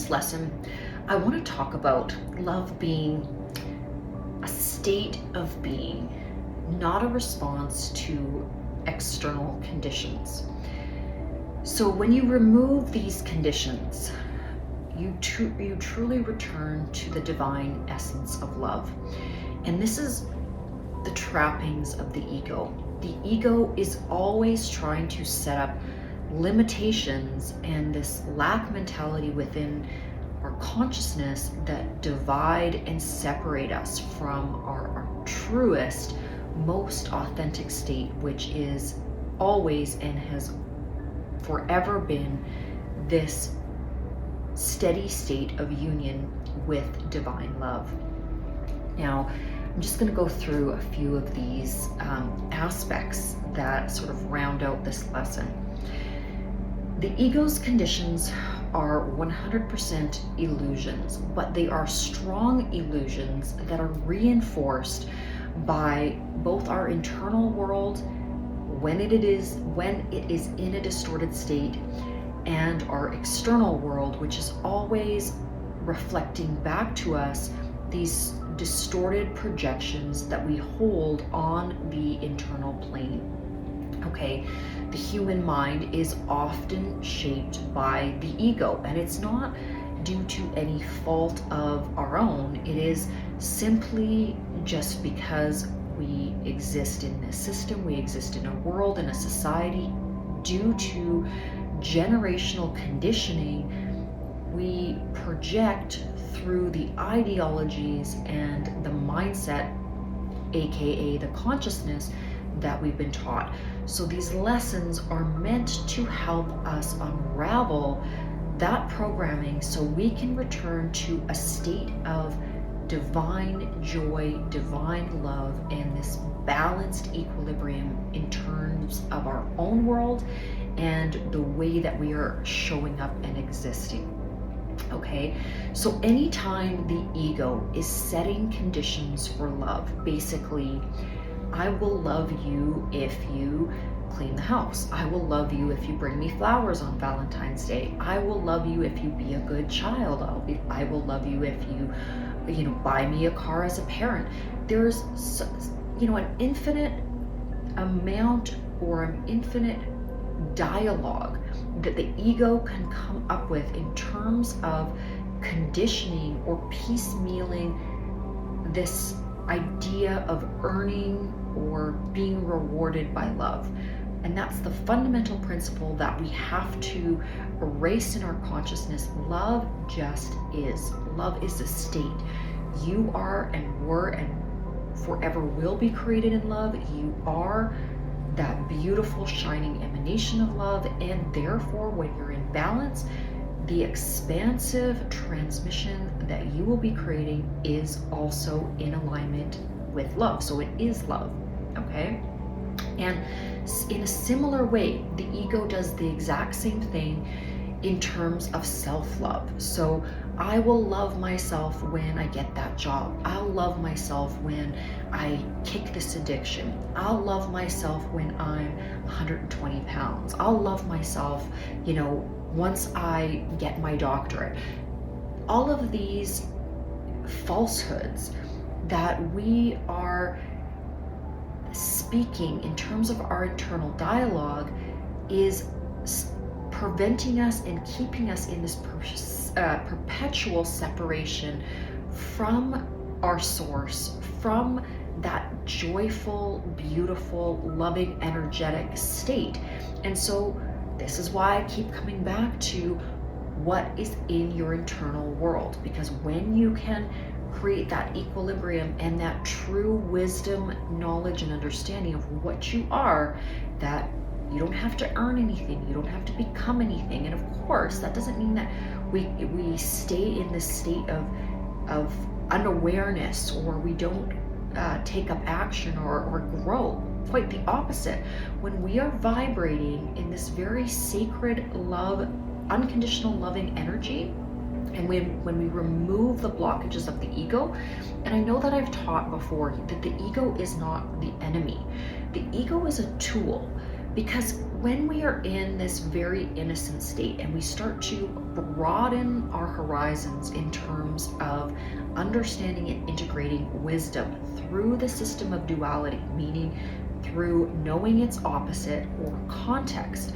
this lesson, I want to talk about love being a state of being, not a response to external conditions. So when you remove these conditions, you truly return to the divine essence of love. And this is the trappings of the ego. The ego is always trying to set up limitations and this lack mentality within our consciousness that divide and separate us from our truest, most authentic state, which is always and has forever been this steady state of union with divine love. Now, I'm just going to go through a few of these aspects that sort of round out this lesson. The ego's conditions are 100% illusions, but they are strong illusions that are reinforced by both our internal world when it is in a distorted state, and our external world, which is always reflecting back to us these distorted projections that we hold on the internal plane. Okay, the human mind is often shaped by the ego, and it's not due to any fault of our own. It is simply just because we exist in this system, we exist in a world, in a society, due to generational conditioning. We project through the ideologies and the mindset, aka the consciousness, that we've been taught. So these lessons are meant to help us unravel that programming so we can return to a state of divine joy, divine love, and this balanced equilibrium in terms of our own world and the way that we are showing up and existing. Okay, so anytime the ego is setting conditions for love, basically, I will love you if you clean the house. I will love you if you bring me flowers on Valentine's Day. I will love you if you be a good child. I will love you if you buy me a car as a parent. There's an infinite amount or an infinite dialogue that the ego can come up with in terms of conditioning or piecemealing this idea of earning or being rewarded by love. And that's the fundamental principle that we have to erase in our consciousness. Love just is. Love is a state. You are and were and forever will be created in love. You are that beautiful shining emanation of love, and therefore when you're in balance, the expansive transmission that you will be creating is also in alignment with love. So it is love, okay? And in a similar way, the ego does the exact same thing in terms of self-love. So I will love myself when I get that job. I'll love myself when I kick this addiction. I'll love myself when I'm 120 pounds. I'll love myself, once I get my doctorate. All of these falsehoods that we are speaking in terms of our internal dialogue is preventing us and keeping us in this perpetual separation from our source, from that joyful, beautiful, loving, energetic state. And so this is why I keep coming back to what is in your internal world, because when you can create that equilibrium and that true wisdom, knowledge, and understanding of what you are, that you don't have to earn anything, you don't have to become anything. And of course, that doesn't mean that we stay in this state of unawareness, or we don't take up action or grow. Quite the opposite. When we are vibrating in this very sacred love, unconditional loving energy, and when we remove the blockages of the ego, and I know that I've taught before that the ego is not the enemy. The ego is a tool, Because when we are in this very innocent state and we start to broaden our horizons in terms of understanding and integrating wisdom through the system of duality, meaning through knowing its opposite or context,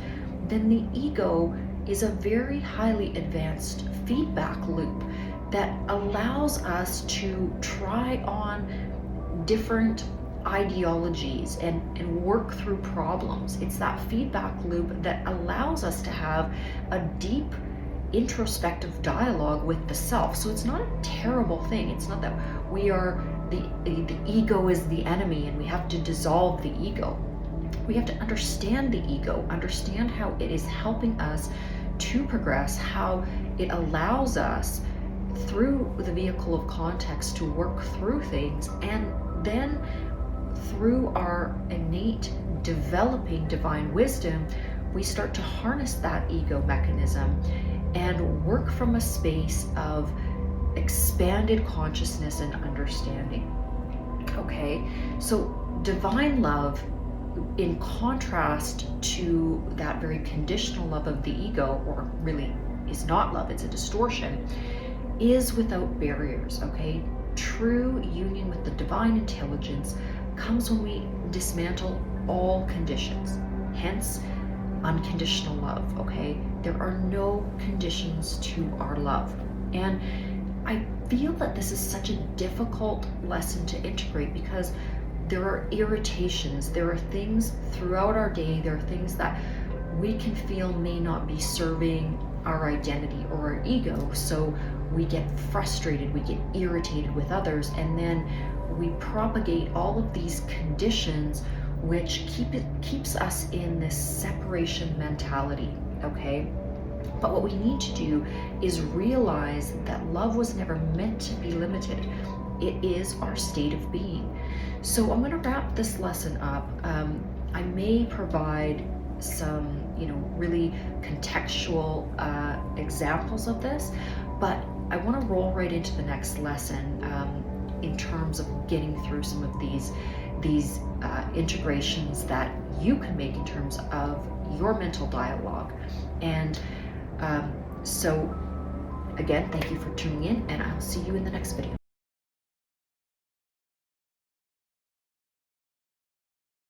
then the ego is a very highly advanced feedback loop that allows us to try on different ideologies and work through problems. It's that feedback loop that allows us to have a deep introspective dialogue with the self. So it's not a terrible thing. It's not that we are the ego is the enemy and we have to dissolve the ego. We have to understand the ego, understand how it is helping us to progress, how it allows us through the vehicle of context to work through things, and then through our innate developing divine wisdom, we start to harness that ego mechanism and work from a space of expanded consciousness and understanding. Okay, so divine love, in contrast to that very conditional love of the ego, or really is not love, it's a distortion, is without barriers. Okay, true union with the divine intelligence comes when we dismantle all conditions, hence unconditional love. Okay, there are no conditions to our love, and I feel that this is such a difficult lesson to integrate because there are irritations, there are things throughout our day, there are things that we can feel may not be serving our identity or our ego, so we get frustrated, we get irritated with others, and then we propagate all of these conditions which keeps us in this separation mentality. Okay, but what we need to do is realize that love was never meant to be limited. It is our state of being. So I'm going to wrap this lesson up. I may provide some, really contextual examples of this, but I want to roll right into the next lesson in terms of getting through some of these integrations that you can make in terms of your mental dialogue. And so again, thank you for tuning in, and I'll see you in the next video.